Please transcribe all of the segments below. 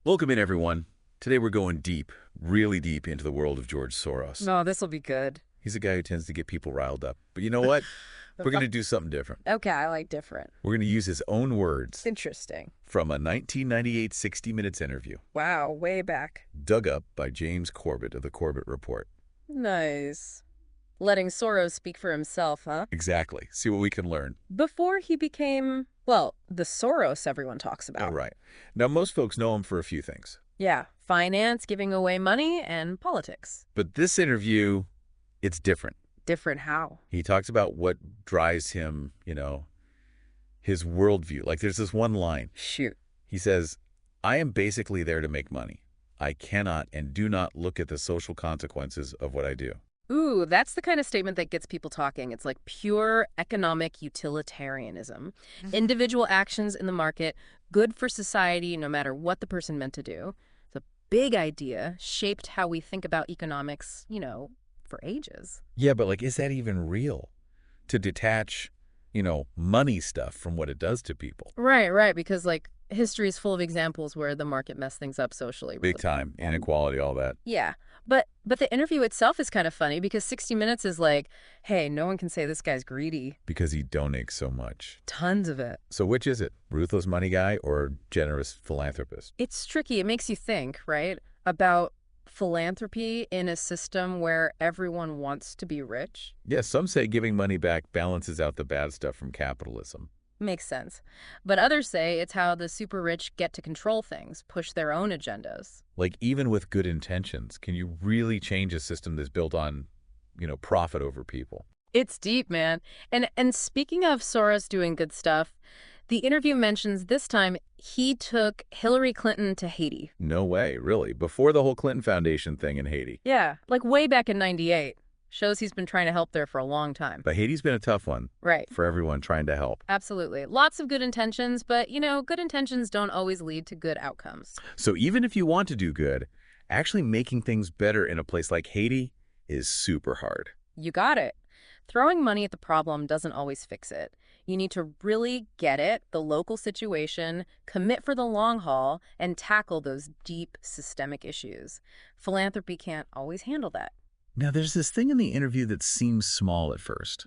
Welcome in, everyone. Today we're going deep, really deep into the world of George Soros. No, this will be good. He's a guy who tends to get people riled up. But you know what? We're going to do something different. Okay, I like different. We're going to use his own words Interesting. from a 1998 60 Minutes interview, Wow, way back. dug up by James Corbett of the Corbett Report. Nice. Letting Soros speak for himself, huh? Exactly. See what we can learn. Before he became, well, the Soros everyone talks All about. right. Now, most folks know him for a few things. Yeah, finance, giving away money, and politics. But this interview, it's different. Different how? He talks about what drives him, his worldview. Like there's this one line. Shoot. He says, I am basically there to make money. I cannot and do not look at the social consequences of what I do. Ooh, that's the kind of statement that gets people talking. It's like pure economic utilitarianism. Individual actions in the market, good for society no matter what the person meant to do. It's a big idea, shaped how we think about economics, for ages. Yeah, but is that even real? To detach, money stuff from what it does to people. Right, because history is full of examples where the market messed things up socially. Big time, inequality, all that. Yeah, but the interview itself is kind of funny because 60 Minutes is like, hey, no one can say this guy's greedy. Because he donates so much. Tons of it. So which is it? Ruthless money guy or generous philanthropist? It's tricky. It makes you think, right, about philanthropy in a system where everyone wants to be rich. Yes, some say giving money back balances out the bad stuff from capitalism. Makes sense. But others say it's how the super rich get to control things, push their own agendas. Even with good intentions, can you really change a system that's built on, profit over people? It's deep, man. And speaking of Soros doing good stuff, the interview mentions this time he took Hillary Clinton to Haiti. No way, really. Before the whole Clinton Foundation thing in Haiti. Yeah, like way back in '98. Shows he's been trying to help there for a long time. But Haiti's been a tough one. Right. For everyone trying to help. Absolutely. Lots of good intentions, but, good intentions don't always lead to good outcomes. So even if you want to do good, actually making things better in a place like Haiti is super hard. You got it. Throwing money at the problem doesn't always fix it. You need to really get it, the local situation, commit for the long haul, and tackle those deep systemic issues. Philanthropy can't always handle that. Now, there's this thing in the interview that seems small at first.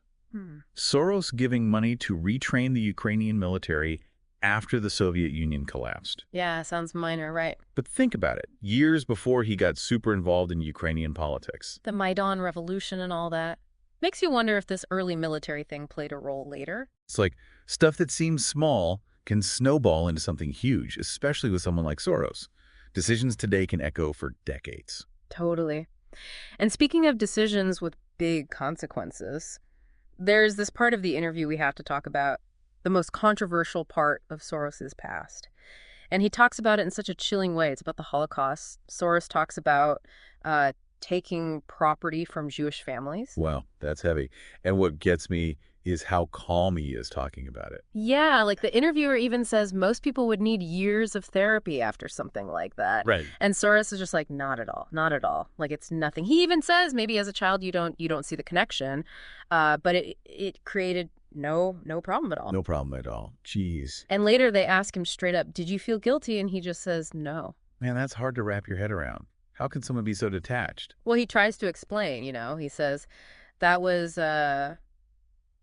Soros giving money to retrain the Ukrainian military after the Soviet Union collapsed. Yeah, sounds minor, right? But think about it. Years before he got super involved in Ukrainian politics. The Maidan Revolution and all that. Makes you wonder if this early military thing played a role later. It's like stuff that seems small can snowball into something huge, especially with someone like Soros. Decisions today can echo for decades. Totally. And speaking of decisions with big consequences, there's this part of the interview we have to talk about, the most controversial part of Soros's past. And he talks about it in such a chilling way. It's about the Holocaust. Soros talks about taking property from Jewish families. Wow, that's heavy. And what gets me is how calm he is talking about it. Yeah, like the interviewer even says most people would need years of therapy after something like that. Right. And Soros is just like, not at all, not at all. Like it's nothing. He even says maybe as a child you don't see the connection, but it created no problem at all. No problem at all. Jeez. And later they ask him straight up, did you feel guilty? And he just says no. Man, that's hard to wrap your head around. How can someone be so detached? Well, he tries to explain, he says that was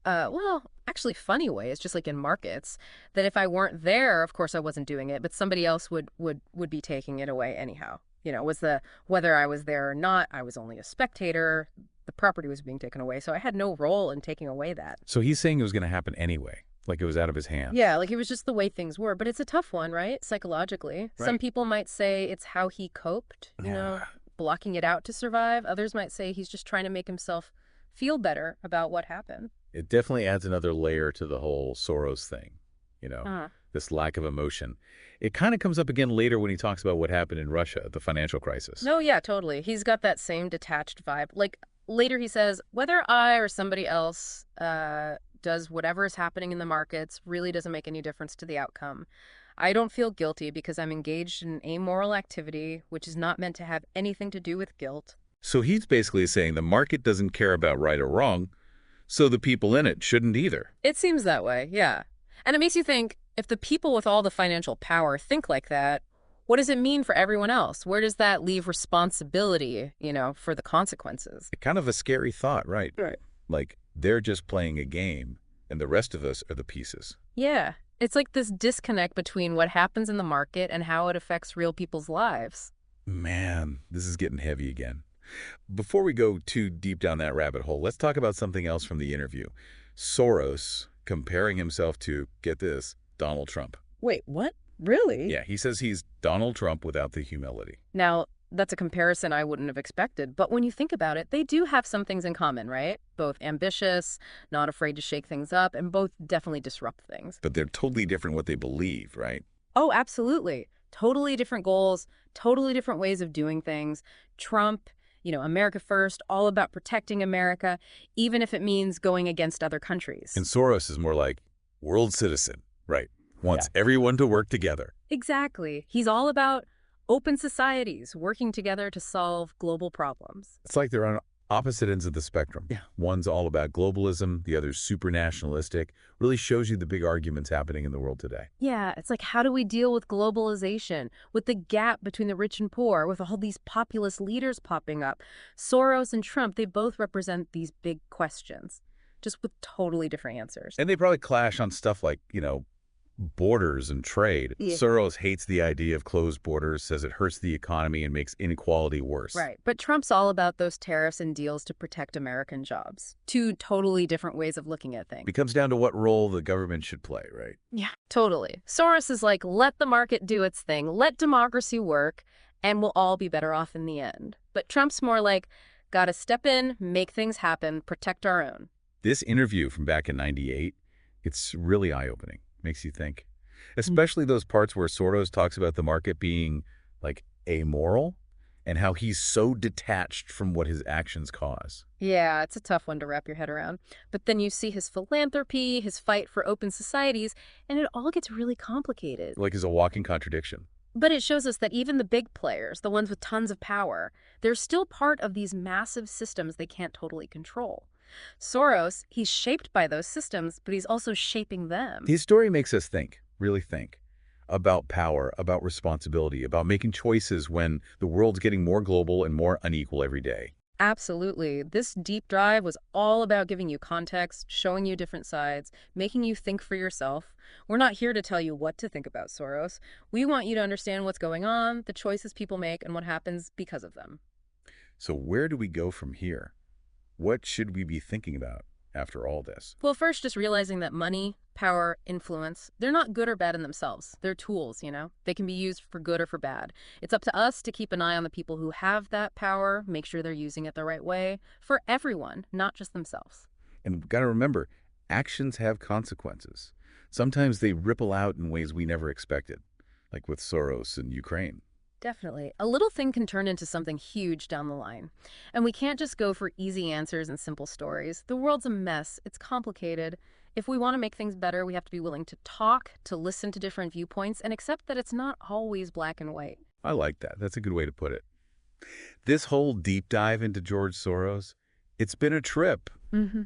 well, actually funny way. It's just like in markets that if I weren't there, of course I wasn't doing it, but somebody else would be taking it away anyhow. Whether I was there or not, I was only a spectator. The property was being taken away, so I had no role in taking away that. So he's saying it was going to happen anyway, like it was out of his hands. Yeah, like it was just the way things were, but it's a tough one, right? Psychologically. Right. Some people might say it's how he coped, blocking it out to survive. Others might say he's just trying to make himself feel better about what happened. It definitely adds another layer to the whole Soros thing, this lack of emotion. It kind of comes up again later when he talks about what happened in Russia, the financial crisis. No, yeah, totally. He's got that same detached vibe. Like later he says, whether I or somebody else does whatever is happening in the markets really doesn't make any difference to the outcome. I don't feel guilty because I'm engaged in amoral activity, which is not meant to have anything to do with guilt. So he's basically saying the market doesn't care about right or wrong, so the people in it shouldn't either. It seems that way, yeah. And it makes you think, if the people with all the financial power think like that, What does it mean for everyone else? Where does that leave responsibility, for the consequences? Kind of a scary thought, right? Right. Like, they're just playing a game, and the rest of us are the pieces. Yeah. It's like this disconnect between what happens in the market and how it affects real people's lives. Man, this is getting heavy again. Before we go too deep down that rabbit hole, let's talk about something else from the interview. Soros comparing himself to, get this, Donald Trump. Wait, what? Really? Yeah, he says he's Donald Trump without the humility. Now, that's a comparison I wouldn't have expected, but when you think about it, they do have some things in common, right? Both ambitious, not afraid to shake things up, and both definitely disrupt things. But they're totally different what they believe, right? Oh, absolutely. Totally different goals, totally different ways of doing things. Trump, America first, all about protecting America, even if it means going against other countries. And Soros is more like world citizen, right? Wants everyone to work together. Exactly. He's all about open societies working together to solve global problems. It's like they're on opposite ends of the spectrum. Yeah. One's all about globalism, the other's super nationalistic. Really shows you the big arguments happening in the world today. Yeah, it's like, how do we deal with globalization, with the gap between the rich and poor, with all these populist leaders popping up? Soros and Trump, they both represent these big questions, just with totally different answers. And they probably clash on stuff like, borders and trade. Yeah. Soros hates the idea of closed borders, says it hurts the economy and makes inequality worse. Right. But Trump's all about those tariffs and deals to protect American jobs. Two totally different ways of looking at things. It comes down to what role the government should play, right? Yeah, totally. Soros is like, let the market do its thing, let democracy work, and we'll all be better off in the end. But Trump's more like, gotta step in, make things happen, protect our own. This interview from back in '98, it's really eye-opening. Makes you think. Especially those parts where Soros talks about the market being, like, amoral and how he's so detached from what his actions cause. Yeah, it's a tough one to wrap your head around. But then you see his philanthropy, his fight for open societies, and it all gets really complicated. Like it's a walking contradiction. But it shows us that even the big players, the ones with tons of power, they're still part of these massive systems they can't totally control. Soros, he's shaped by those systems, but he's also shaping them. His story makes us think, really think, about power, about responsibility, about making choices when the world's getting more global and more unequal every day. Absolutely. This deep dive was all about giving you context, showing you different sides, making you think for yourself. We're not here to tell you what to think about Soros. We want you to understand what's going on, the choices people make, and what happens because of them. So where do we go from here? What should we be thinking about after all this? Well, first, just realizing that money, power, influence, they're not good or bad in themselves. They're tools, They can be used for good or for bad. It's up to us to keep an eye on the people who have that power, make sure they're using it the right way, for everyone, not just themselves. And we've got to remember, actions have consequences. Sometimes they ripple out in ways we never expected, like with Soros and Ukraine. Definitely. A little thing can turn into something huge down the line. And we can't just go for easy answers and simple stories. The world's a mess. It's complicated. If we want to make things better, we have to be willing to talk, to listen to different viewpoints, and accept that it's not always black and white. I like that. That's a good way to put it. This whole deep dive into George Soros, it's been a trip.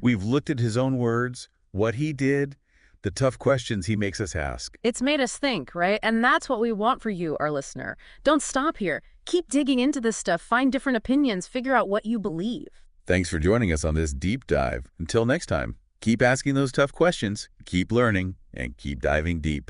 We've looked at his own words, what he did, the tough questions he makes us ask. It's made us think, right? And that's what we want for you, our listener. Don't stop here. Keep digging into this stuff. Find different opinions. Figure out what you believe. Thanks for joining us on this deep dive. Until next time, keep asking those tough questions, keep learning, and keep diving deep.